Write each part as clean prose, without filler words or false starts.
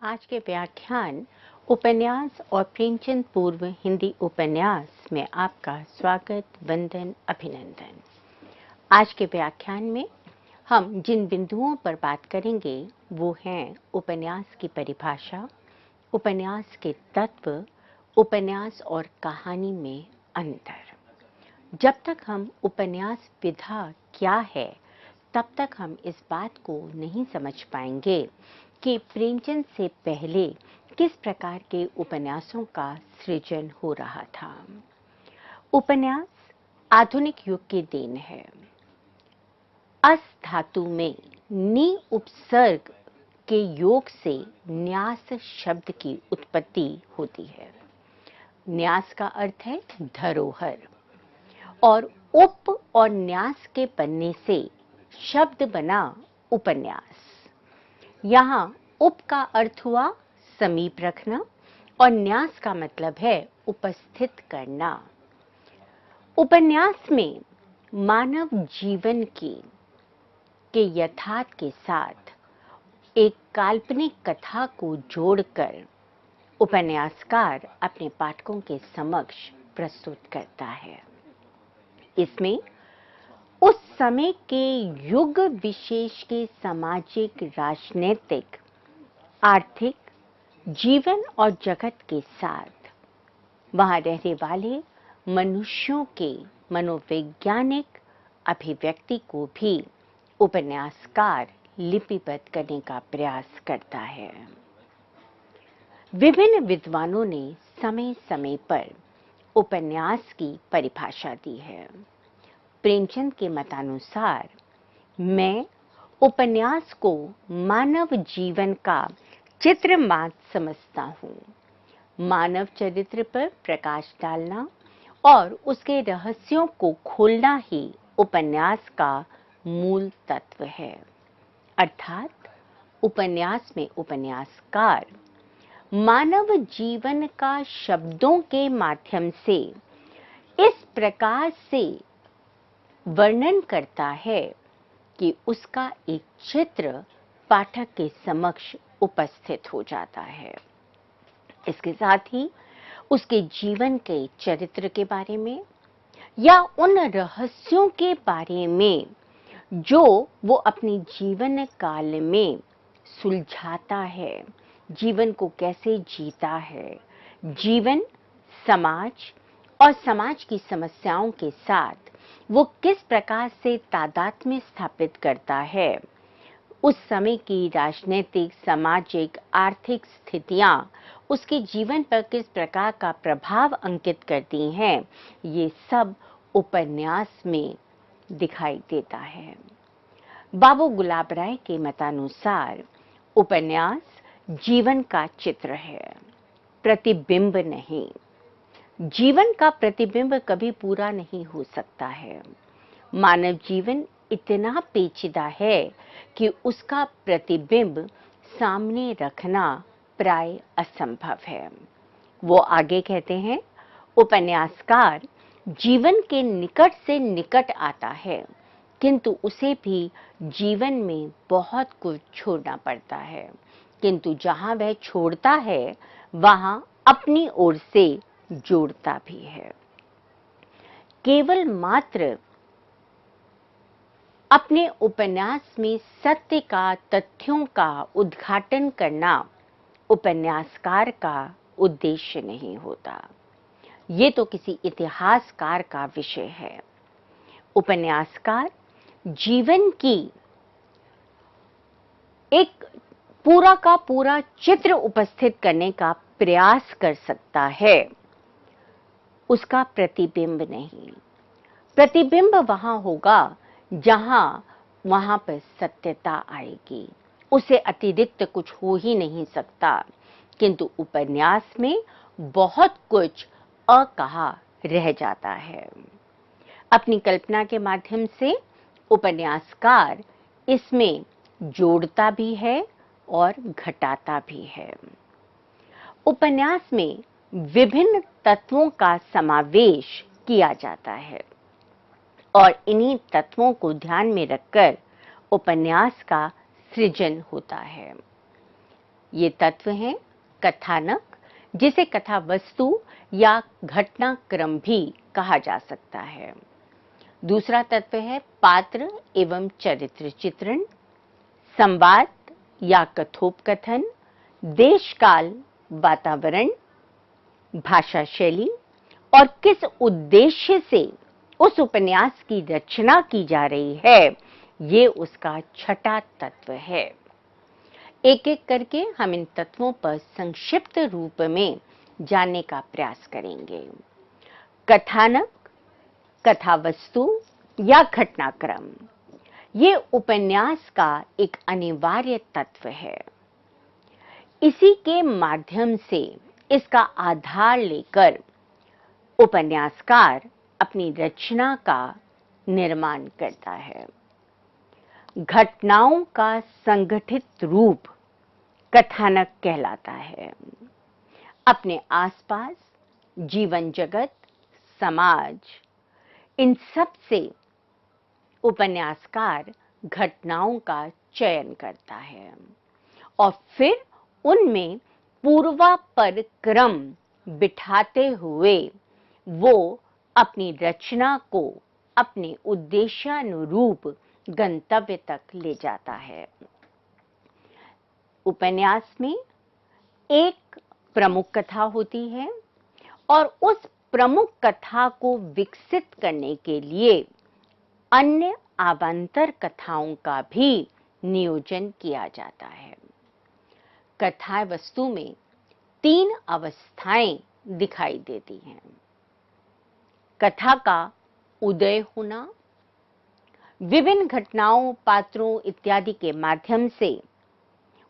आज के व्याख्यान उपन्यास और प्रेमचंद पूर्व हिंदी उपन्यास में आपका स्वागत, वंदन, अभिनंदन। आज के व्याख्यान में हम जिन बिंदुओं पर बात करेंगे वो हैं उपन्यास की परिभाषा, उपन्यास के तत्व, उपन्यास और कहानी में अंतर। जब तक हम उपन्यास विधा क्या है तब तक हम इस बात को नहीं समझ पाएंगे कि प्रेमचंद से पहले किस प्रकार के उपन्यासों का सृजन हो रहा था। उपन्यास आधुनिक युग की देन है। अस धातु में नी उपसर्ग के योग से न्यास शब्द की उत्पत्ति होती है। न्यास का अर्थ है धरोहर और उप और न्यास के बनने से शब्द बना उपन्यास। यहाँ उप का अर्थ हुआ समीप रखना और न्यास का मतलब है उपस्थित करना। उपन्यास में मानव जीवन के यथार्थ के साथ एक काल्पनिक कथा को जोड़कर उपन्यासकार अपने पाठकों के समक्ष प्रस्तुत करता है। इसमें उस समय के युग विशेष के सामाजिक, राजनीतिक, आर्थिक, जीवन और जगत के साथ वहां रहने वाले मनुष्यों के मनोवैज्ञानिक अभिव्यक्ति को भी उपन्यासकार लिपिबद्ध करने का प्रयास करता है। विभिन्न विद्वानों ने समय समय पर उपन्यास की परिभाषा दी है। प्रेमचंद के मतानुसार मैं उपन्यास को मानव जीवन का चित्र मात्र समझता हूँ। मानव चरित्र पर प्रकाश डालना और उसके रहस्यों को खोलना ही उपन्यास का मूल तत्व है। अर्थात उपन्यास में उपन्यासकार मानव जीवन का शब्दों के माध्यम से इस प्रकार से वर्णन करता है कि उसका एक चित्र पाठक के समक्ष उपस्थित हो जाता है। इसके साथ ही उसके जीवन के चरित्र के बारे में या उन रहस्यों के बारे में जो वो अपने जीवन काल में सुलझाता है, जीवन को कैसे जीता है, जीवन, समाज और समाज की समस्याओं के साथ वो किस प्रकार से तादात्म्य स्थापित करता है, उस समय की राजनीतिक, सामाजिक, आर्थिक स्थितियां उसके जीवन पर किस प्रकार का प्रभाव अंकित करती हैं, ये सब उपन्यास में दिखाई देता है। बाबू गुलाब राय के मतानुसार उपन्यास जीवन का चित्र है, प्रतिबिंब नहीं। जीवन का प्रतिबिंब कभी पूरा नहीं हो सकता है। मानव जीवन इतना पेचीदा है कि उसका प्रतिबिंब सामने रखना प्राय असंभव है। वो आगे कहते हैं, उपन्यासकार जीवन के निकट से निकट आता है, किंतु उसे भी जीवन में बहुत कुछ छोड़ना पड़ता है, किंतु जहां वह छोड़ता है वहां अपनी ओर से जोड़ता भी है। केवल मात्र अपने उपन्यास में सत्य का, तथ्यों का उद्घाटन करना उपन्यासकार का उद्देश्य नहीं होता। ये तो किसी इतिहासकार का विषय है। उपन्यासकार जीवन की एक पूरा का पूरा चित्र उपस्थित करने का प्रयास कर सकता है, उसका प्रतिबिंब नहीं। प्रतिबिंब वहां होगा जहां वहां पर सत्यता आएगी, उसे अतिरिक्त कुछ हो ही नहीं सकता। किंतु उपन्यास में बहुत कुछ अकहा रह जाता है। अपनी कल्पना के माध्यम से उपन्यासकार इसमें जोड़ता भी है और घटाता भी है। उपन्यास में विभिन्न तत्वों का समावेश किया जाता है और इन्हीं तत्वों को ध्यान में रखकर उपन्यास का सृजन होता है। ये तत्व हैं कथानक, जिसे कथा वस्तु या घटनाक्रम भी कहा जा सकता है। दूसरा तत्व है पात्र एवं चरित्र चित्रण, संवाद या कथोपकथन, देश काल, वातावरण, भाषा शैली और किस उद्देश्य से उस उपन्यास की रचना की जा रही है, ये उसका छठा तत्व है। एक एक करके हम इन तत्वों पर संक्षिप्त रूप में जानने का प्रयास करेंगे। कथानक, कथा वस्तु या घटनाक्रम, ये उपन्यास का एक अनिवार्य तत्व है। इसी के माध्यम से इसका आधार लेकर उपन्यासकार अपनी रचना का निर्माण करता है। घटनाओं का संगठित रूप कथानक कहलाता है। अपने आसपास, जीवन जगत, समाज, इन सब से उपन्यासकार घटनाओं का चयन करता है और फिर उनमें पूर्वापर क्रम बिठाते हुए वो अपनी रचना को अपने उद्देश्यानुरूप गंतव्य तक ले जाता है। उपन्यास में एक प्रमुख कथा होती है और उस प्रमुख कथा को विकसित करने के लिए अन्य अवान्तर कथाओं का भी नियोजन किया जाता है। कथा वस्तु में 3 अवस्थाएं दिखाई देती हैं। कथा का उदय होना, विभिन्न घटनाओं, पात्रों इत्यादि के माध्यम से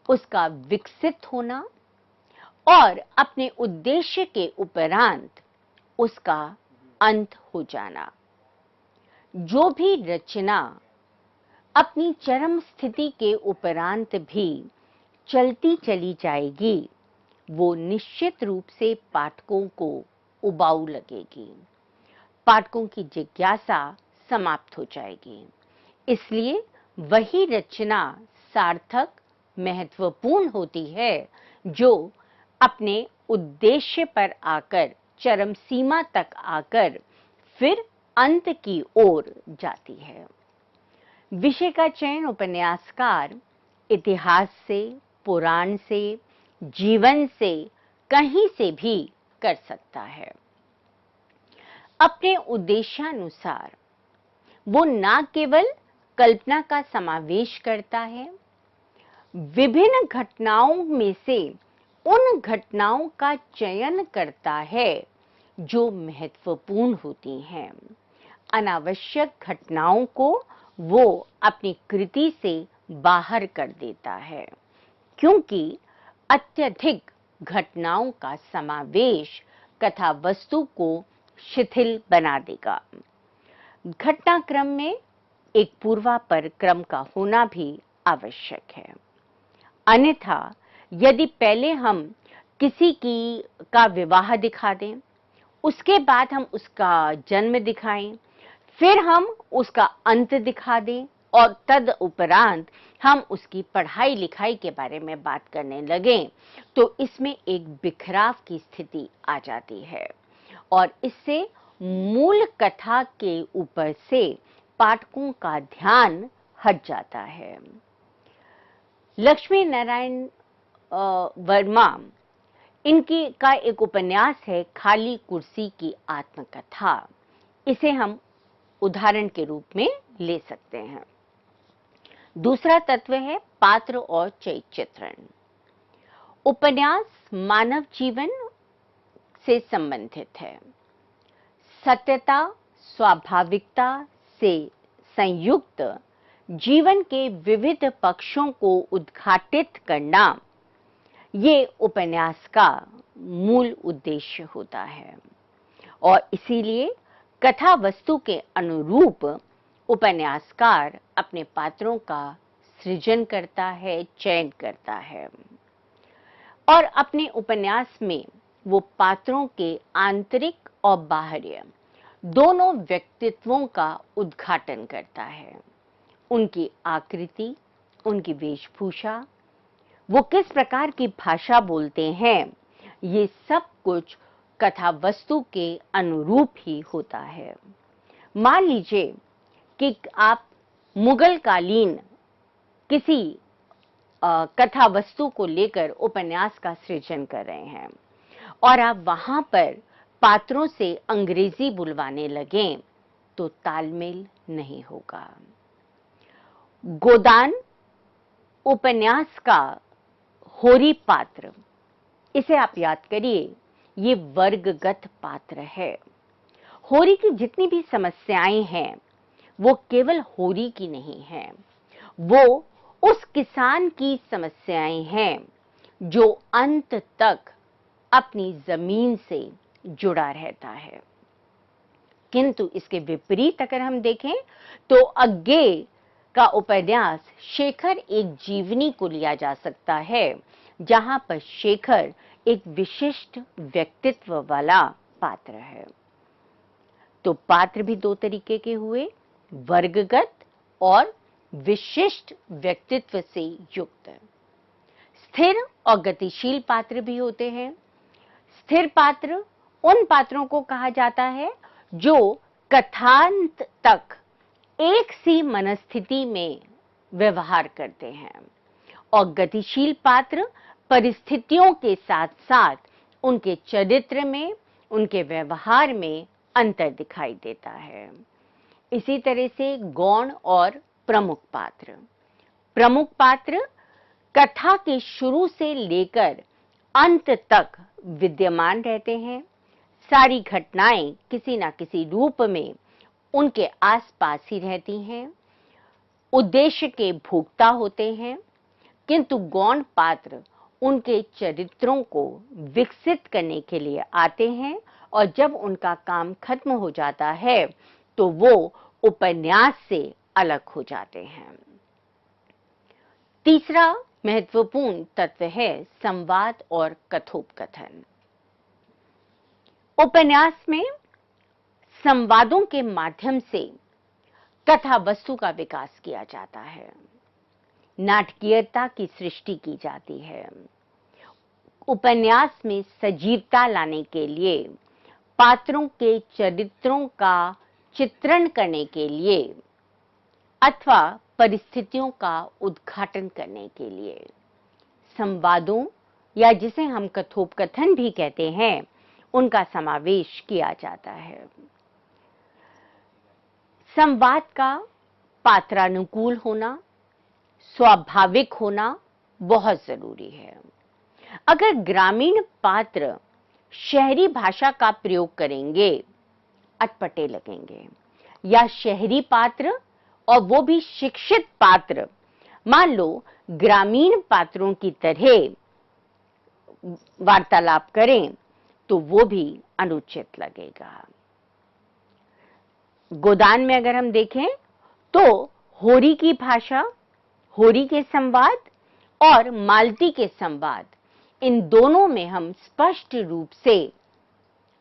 उसका विकसित होना और अपने उद्देश्य के उपरांत उसका अंत हो जाना। जो भी रचना अपनी चरम स्थिति के उपरांत भी चलती चली जाएगी, वो निश्चित रूप से पाठकों को उबाऊ लगेगी, पाठकों की जिज्ञासा समाप्त हो जाएगी। इसलिए वही रचना सार्थक, महत्वपूर्ण होती है जो अपने उद्देश्य पर आकर, चरम सीमा तक आकर फिर अंत की ओर जाती है। विषय का चयन उपन्यासकार इतिहास से, पुराण से, जीवन से, कहीं से भी कर सकता है। अपने उद्देश्यानुसार वो न केवल कल्पना का समावेश करता है, विभिन्न घटनाओं में से उन घटनाओं का चयन करता है जो महत्वपूर्ण होती हैं। अनावश्यक घटनाओं को वो अपनी कृति से बाहर कर देता है, क्योंकि अत्यधिक घटनाओं का समावेश कथा वस्तु को शिथिल बना देगा। घटनाक्रम में एक पूर्वापर क्रम का होना भी आवश्यक है। अन्यथा यदि पहले हम किसी का विवाह दिखा दें, उसके बाद हम उसका जन्म दिखाएं, फिर हम उसका अंत दिखा दें और तद उपरांत हम उसकी पढ़ाई लिखाई के बारे में बात करने लगें, तो इसमें एक बिखराव की स्थिति आ जाती है और इससे मूल कथा के ऊपर से पाठकों का ध्यान हट जाता है। लक्ष्मी नारायण वर्मा, इनकी का एक उपन्यास है खाली कुर्सी की आत्मकथा। इसे हम उदाहरण के रूप में ले सकते हैं। दूसरा तत्व है पात्र और चरित्र चित्रण। उपन्यास मानव जीवन से संबंधित है। सत्यता, स्वाभाविकता से संयुक्त जीवन के विविध पक्षों को उद्घाटित करना, ये उपन्यास का मूल उद्देश्य होता है और इसीलिए कथा वस्तु के अनुरूप उपन्यासकार अपने पात्रों का सृजन करता है, चयन करता है और अपने उपन्यास में वो पात्रों के आंतरिक और बाह्य दोनों व्यक्तित्वों का उद्घाटन करता है। उनकी आकृति, उनकी वेशभूषा, वो किस प्रकार की भाषा बोलते हैं, ये सब कुछ कथा वस्तु के अनुरूप ही होता है। मान लीजिए कि आप मुगल कालीन किसी कथा वस्तु को लेकर उपन्यास का सृजन कर रहे हैं और आप वहां पर पात्रों से अंग्रेजी बुलवाने लगें तो तालमेल नहीं होगा। गोदान उपन्यास का होरी पात्र, इसे आप याद करिए, ये वर्गगत पात्र है। होरी की जितनी भी समस्याएं हैं वो केवल होरी की नहीं हैं, वो उस किसान की समस्याएं हैं जो अंत तक अपनी जमीन से जुड़ा रहता है। किंतु इसके विपरीत अगर हम देखें तो अज्ञे का उपन्यास शेखर एक जीवनी को लिया जा सकता है, जहां पर शेखर एक विशिष्ट व्यक्तित्व वाला पात्र है। तो पात्र भी दो तरीके के हुए, वर्गगत और विशिष्ट व्यक्तित्व से युक्त। स्थिर और गतिशील पात्र भी होते हैं। स्थिर पात्र उन पात्रों को कहा जाता है जो कथांत तक एक सी मनस्थिति में व्यवहार करते हैं, और गतिशील पात्र परिस्थितियों के साथ साथ उनके चरित्र में, उनके व्यवहार में अंतर दिखाई देता है। इसी तरह से गौण और प्रमुख पात्र। प्रमुख पात्र कथा के शुरू से लेकर अंत तक विद्यमान रहते हैं। सारी घटनाएं किसी न किसी रूप में उनके आसपास ही रहती हैं, उद्देश्य के भोक्ता होते हैं। किंतु गौण पात्र उनके चरित्रों को विकसित करने के लिए आते हैं, और जब उनका काम खत्म हो जाता है तो वो उपन्यास से अलग हो जाते हैं। तीसरा महत्वपूर्ण तत्व है संवाद और कथोपकथन। उपन्यास में संवादों के माध्यम से कथा वस्तु का विकास किया जाता है, नाटकीयता की सृष्टि की जाती है। उपन्यास में सजीवता लाने के लिए, पात्रों के चरित्रों का चित्रण करने के लिए अथवा परिस्थितियों का उद्घाटन करने के लिए संवादों, या जिसे हम कथोपकथन भी कहते हैं, उनका समावेश किया जाता है। संवाद का पात्रानुकूल होना, स्वाभाविक होना बहुत जरूरी है। अगर ग्रामीण पात्र शहरी भाषा का प्रयोग करेंगे, अटपटे लगेंगे, या शहरी पात्र और वो भी शिक्षित पात्र मान लो ग्रामीण पात्रों की तरह वार्तालाप करें तो वो भी अनुचित लगेगा। गोदान में अगर हम देखें तो होरी की भाषा, होरी के संवाद और मालती के संवाद, इन दोनों में हम स्पष्ट रूप से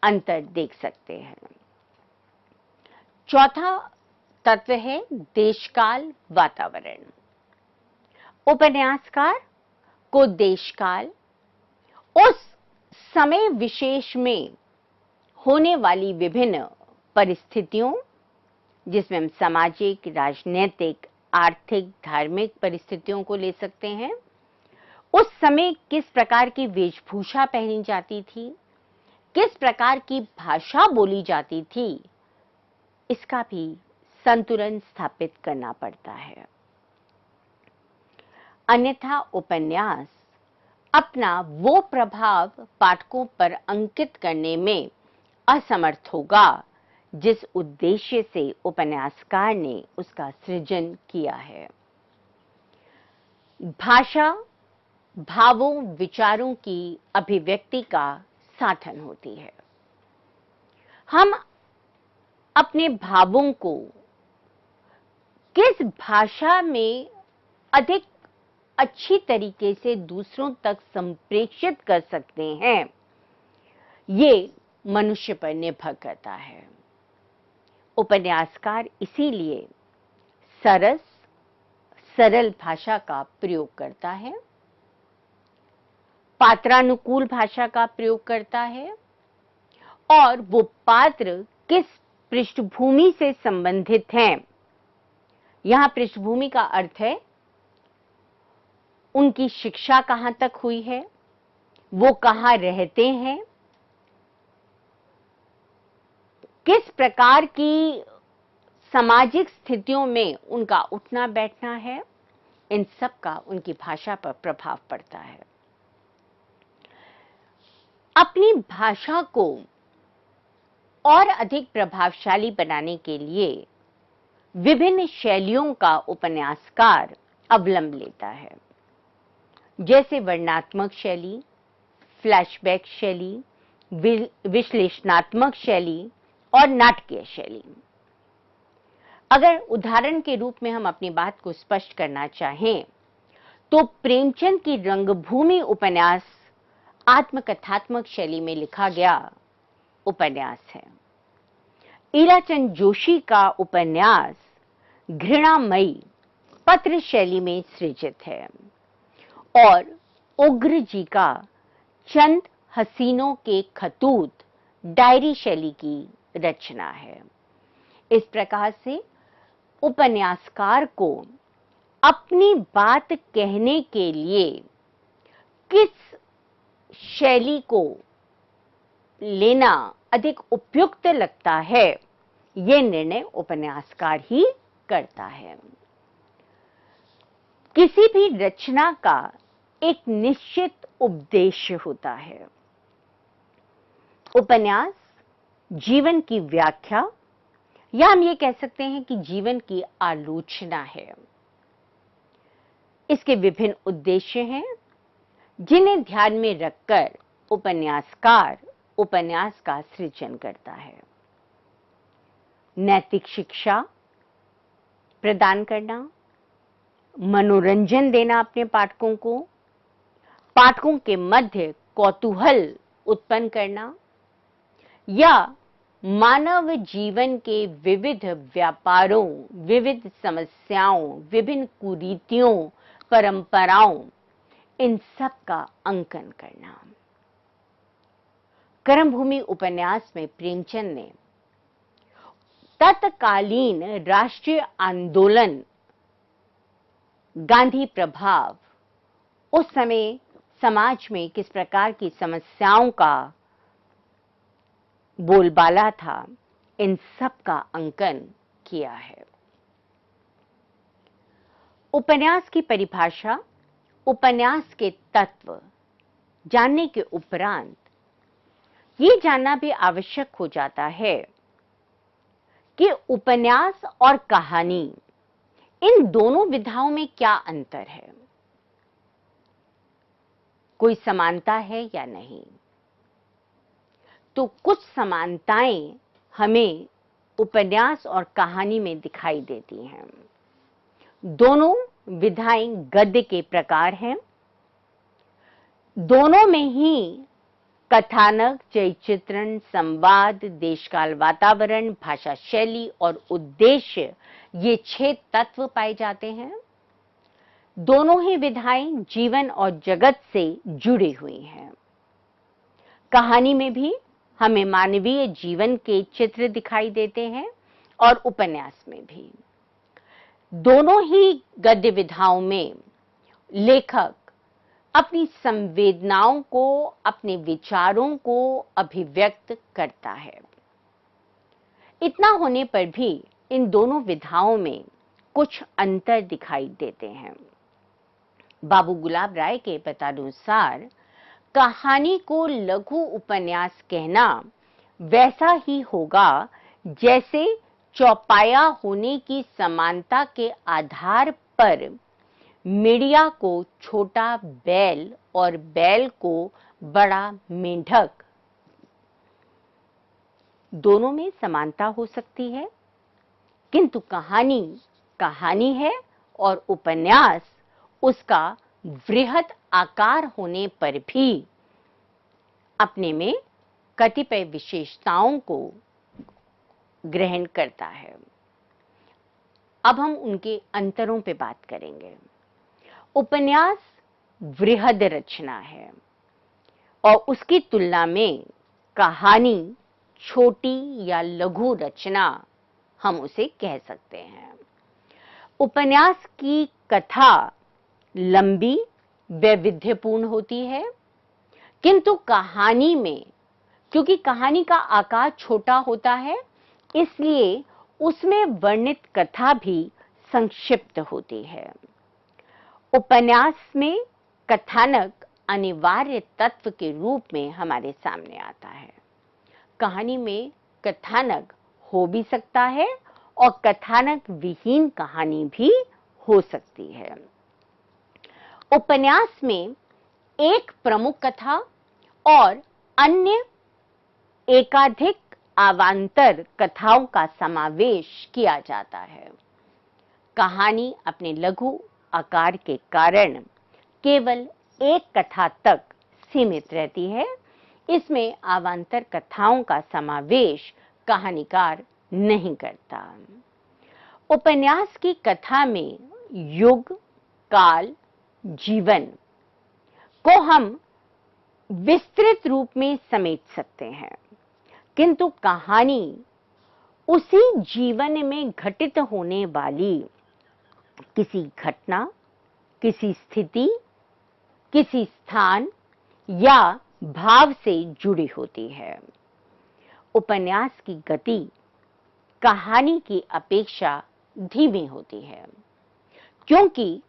अंतर देख सकते हैं। चौथा तत्व है देशकाल वातावरण। उपन्यासकार को देशकाल, उस समय विशेष में होने वाली विभिन्न परिस्थितियों, जिसमें हम सामाजिक, राजनीतिक, आर्थिक, धार्मिक परिस्थितियों को ले सकते हैं, उस समय किस प्रकार की वेशभूषा पहनी जाती थी, किस प्रकार की भाषा बोली जाती थी, इसका भी संतुलन स्थापित करना पड़ता है। अन्यथा उपन्यास अपना वो प्रभाव पाठकों पर अंकित करने में असमर्थ होगा जिस उद्देश्य से उपन्यासकार ने उसका सृजन किया है। भाषा भावों, विचारों की अभिव्यक्ति का साधन होती है। हम अपने भावों को किस भाषा में अधिक अच्छी तरीके से दूसरों तक संप्रेषित कर सकते हैं, ये मनुष्य पर निर्भर करता है। उपन्यासकार इसीलिए सरस, सरल भाषा का प्रयोग करता है। पात्रानुकूल भाषा का प्रयोग करता है और वो पात्र किस पृष्ठभूमि से संबंधित हैं। यहां पृष्ठभूमि का अर्थ है उनकी शिक्षा कहां तक हुई है, वो कहां रहते हैं, किस प्रकार की सामाजिक स्थितियों में उनका उठना बैठना है, इन सब का उनकी भाषा पर प्रभाव पड़ता है। अपनी भाषा को और अधिक प्रभावशाली बनाने के लिए विभिन्न शैलियों का उपन्यासकार अवलंब लेता है, जैसे वर्णनात्मक शैली, फ्लैशबैक शैली, विश्लेषणात्मक शैली और नाटकीय शैली। अगर उदाहरण के रूप में हम अपनी बात को स्पष्ट करना चाहें तो प्रेमचंद की रंगभूमि उपन्यास आत्मकथात्मक शैली में लिखा गया उपन्यास है। ईराचंद जोशी का उपन्यास घृणामयी पत्र शैली में सृजित है और उग्र जी का चंद हसीनों के खतूत डायरी शैली की रचना है। इस प्रकार से उपन्यासकार को अपनी बात कहने के लिए किस शैली को लेना अधिक उपयुक्त लगता है, यह निर्णय उपन्यासकार ही करता है। किसी भी रचना का एक निश्चित उद्देश्य होता है। उपन्यास जीवन की व्याख्या या हम ये कह सकते हैं कि जीवन की आलोचना है। इसके विभिन्न उद्देश्य हैं जिन्हें ध्यान में रखकर उपन्यासकार उपन्यास का सृजन करता है। नैतिक शिक्षा प्रदान करना, मनोरंजन देना अपने पाठकों को, पाठकों के मध्य कौतूहल उत्पन्न करना या मानव जीवन के विविध व्यापारों, विविध समस्याओं, विभिन्न कुरीतियों, परंपराओं, इन सब का अंकन करना। कर्मभूमि उपन्यास में प्रेमचंद ने तत्कालीन राष्ट्रीय आंदोलन, गांधी प्रभाव, उस समय समाज में किस प्रकार की समस्याओं का बोलबाला था, इन सब का अंकन किया है। उपन्यास की परिभाषा, उपन्यास के तत्व जानने के उपरांत ये जानना भी आवश्यक हो जाता है कि उपन्यास और कहानी, इन दोनों विधाओं में क्या अंतर है, कोई समानता है या नहीं। तो कुछ समानताएं हमें उपन्यास और कहानी में दिखाई देती हैं। दोनों विधाएं गद्य के प्रकार हैं। दोनों में ही कथानक, चरित्रण, संवाद, देशकाल, वातावरण, भाषा शैली और उद्देश्य, ये 6 तत्व पाए जाते हैं। दोनों ही विधाएं जीवन और जगत से जुड़ी हुई हैं। कहानी में भी हमें मानवीय जीवन के चित्र दिखाई देते हैं और उपन्यास में भी। दोनों ही गद्य विधाओं में लेखक अपनी संवेदनाओं को, अपने विचारों को अभिव्यक्त करता है। इतना होने पर भी इन दोनों विधाओं में कुछ अंतर दिखाई देते हैं। बाबू गुलाब राय के मतानुसार कहानी को लघु उपन्यास कहना वैसा ही होगा जैसे चौपाया होने की समानता के आधार पर मीडिया को छोटा बैल और बैल को बड़ा मेंढक, दोनों में समानता हो सकती है, किंतु कहानी कहानी है और उपन्यास उसका वृहत आकार होने पर भी अपने में कतिपय विशेषताओं को ग्रहण करता है। अब हम उनके अंतरों पे बात करेंगे। उपन्यास वृहद रचना है, और उसकी तुलना में कहानी छोटी या लघु रचना हम उसे कह सकते हैं। उपन्यास की कथा लंबी वैविध्यपूर्ण होती है, किंतु कहानी में, क्योंकि कहानी का आकार छोटा होता है, इसलिए उसमें वर्णित कथा भी संक्षिप्त होती है। उपन्यास में कथानक अनिवार्य तत्व के रूप में हमारे सामने आता है। कहानी में कथानक हो भी सकता है और कथानक विहीन कहानी भी हो सकती है। उपन्यास में एक प्रमुख कथा और अन्य एकाधिक अवान्तर कथाओं का समावेश किया जाता है। कहानी अपने लघु आकार के कारण केवल एक कथा तक सीमित रहती है। इसमें अवान्तर कथाओं का समावेश कहानीकार नहीं करता। उपन्यास की कथा में युग, काल, जीवन को हम विस्तृत रूप में समेट सकते हैं, किंतु कहानी उसी जीवन में घटित होने वाली किसी घटना, किसी स्थिति, किसी स्थान या भाव से जुड़ी होती है। उपन्यास की गति कहानी की अपेक्षा धीमी होती है, क्योंकि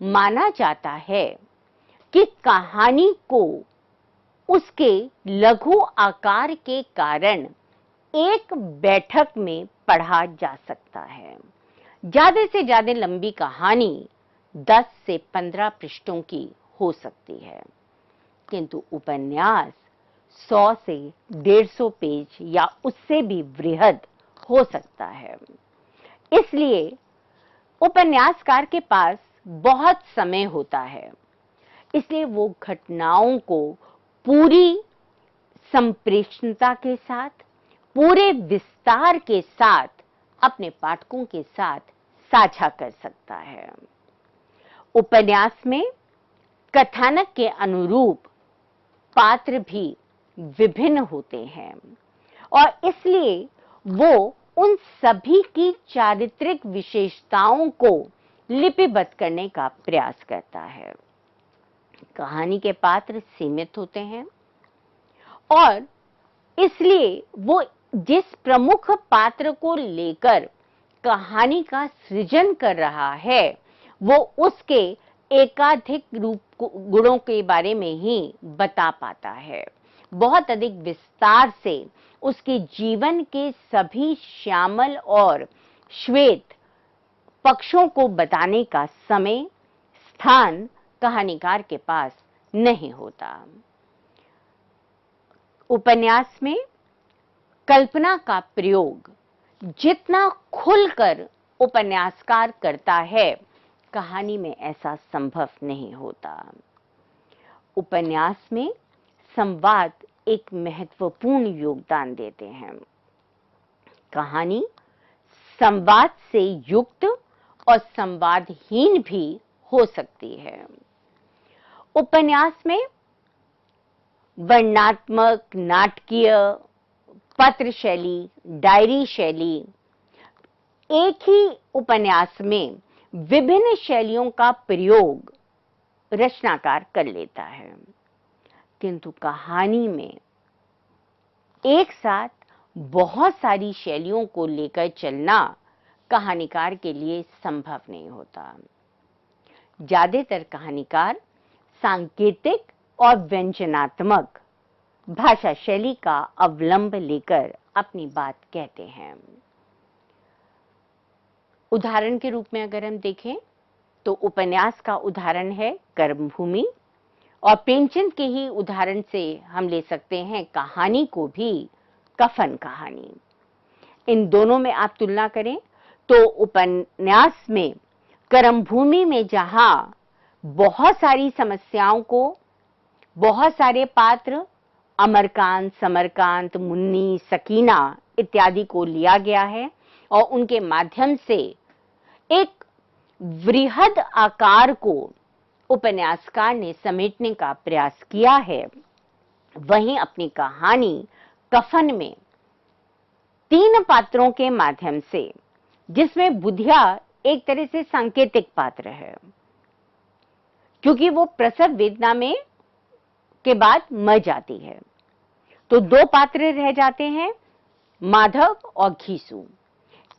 माना जाता है कि कहानी को उसके लघु आकार के कारण एक बैठक में पढ़ा जा सकता है। ज्यादा से ज्यादा लंबी कहानी 10 से 15 पृष्ठों की हो सकती है, किंतु उपन्यास 100 से 150 पेज या उससे भी वृहद हो सकता है। इसलिए उपन्यासकार के पास बहुत समय होता है, इसलिए वो घटनाओं को पूरी संप्रेषणता के साथ, पूरे विस्तार के साथ अपने पाठकों के साथ साझा कर सकता है। उपन्यास में कथानक के अनुरूप पात्र भी विभिन्न होते हैं और इसलिए वो उन सभी की चारित्रिक विशेषताओं को लिपिबद्ध करने का प्रयास करता है। कहानी के पात्र सीमित होते हैं और इसलिए वो जिस प्रमुख पात्र को लेकर कहानी का सृजन कर रहा है, वो उसके एकाधिक गुणों के बारे में ही बता पाता है। बहुत अधिक विस्तार से उसके जीवन के सभी श्यामल और श्वेत पक्षों को बताने का समय, स्थान कहानीकार के पास नहीं होता। उपन्यास में कल्पना का प्रयोग जितना खुलकर उपन्यासकार करता है, कहानी में ऐसा संभव नहीं होता। उपन्यास में संवाद एक महत्वपूर्ण योगदान देते हैं। कहानी संवाद से युक्त और संवादहीन भी हो सकती है। उपन्यास में वर्णनात्मक, नाटकीय, पत्र शैली, डायरी शैली, एक ही उपन्यास में विभिन्न शैलियों का प्रयोग रचनाकार कर लेता है, किंतु कहानी में एक साथ बहुत सारी शैलियों को लेकर चलना कहानीकार के लिए संभव नहीं होता। ज्यादातर कहानीकार सांकेतिक और व्यंजनात्मक भाषा शैली का अवलंब लेकर अपनी बात कहते हैं। उदाहरण के रूप में अगर हम देखें तो उपन्यास का उदाहरण है कर्मभूमि, और प्रेमचंद के ही उदाहरण से हम ले सकते हैं कहानी को भी कफन कहानी। इन दोनों में आप तुलना करें तो उपन्यास में कर्मभूमि में जहां बहुत सारी समस्याओं को, बहुत सारे पात्र अमरकांत, समरकांत, मुन्नी, सकीना इत्यादि को लिया गया है और उनके माध्यम से एक वृहद आकार को उपन्यासकार ने समेटने का प्रयास किया है, वहीं अपनी कहानी कफन में 3 पात्रों के माध्यम से, जिसमें बुधिया एक तरह से सांकेतिक पात्र है, क्योंकि वो प्रसव वेदना में के बाद मर जाती है, तो 2 पात्र रह जाते हैं, माधव और घीसू।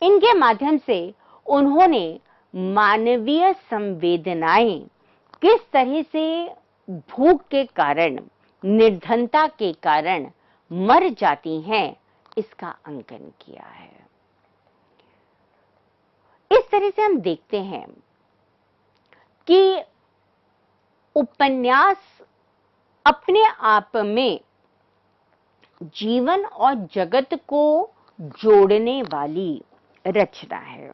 इनके माध्यम से उन्होंने मानवीय संवेदनाएं किस तरह से भूख के कारण, निर्धनता के कारण मर जाती हैं, इसका अंकन किया है। इस तरह से हम देखते हैं कि उपन्यास अपने आप में जीवन और जगत को जोड़ने वाली रचना है।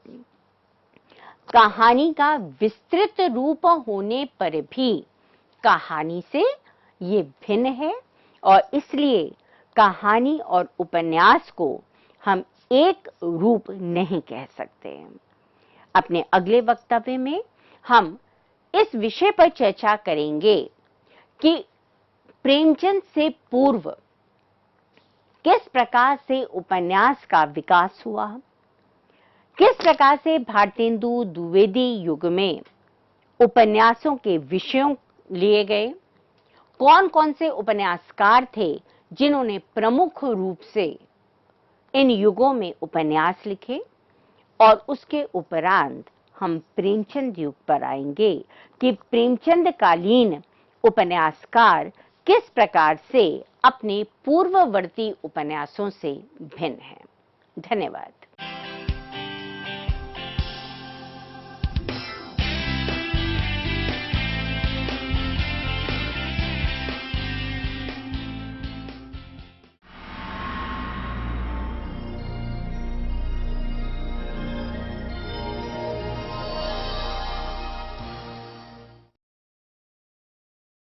कहानी का विस्तृत रूप होने पर भी कहानी से ये भिन्न है, और इसलिए कहानी और उपन्यास को हम एक रूप नहीं कह सकते। अपने अगले वक्तव्य में हम इस विषय पर चर्चा करेंगे कि प्रेमचंद से पूर्व किस प्रकार से उपन्यास का विकास हुआ, किस प्रकार से भारतेंदु द्विवेदी युग में उपन्यासों के विषयों लिए गए, कौन कौन से उपन्यासकार थे जिन्होंने प्रमुख रूप से इन युगों में उपन्यास लिखे, और उसके उपरांत हम प्रेमचंद युग पर आएंगे कि प्रेमचंद कालीन उपन्यासकार किस प्रकार से अपने पूर्ववर्ती उपन्यासों से भिन्न हैं। धन्यवाद।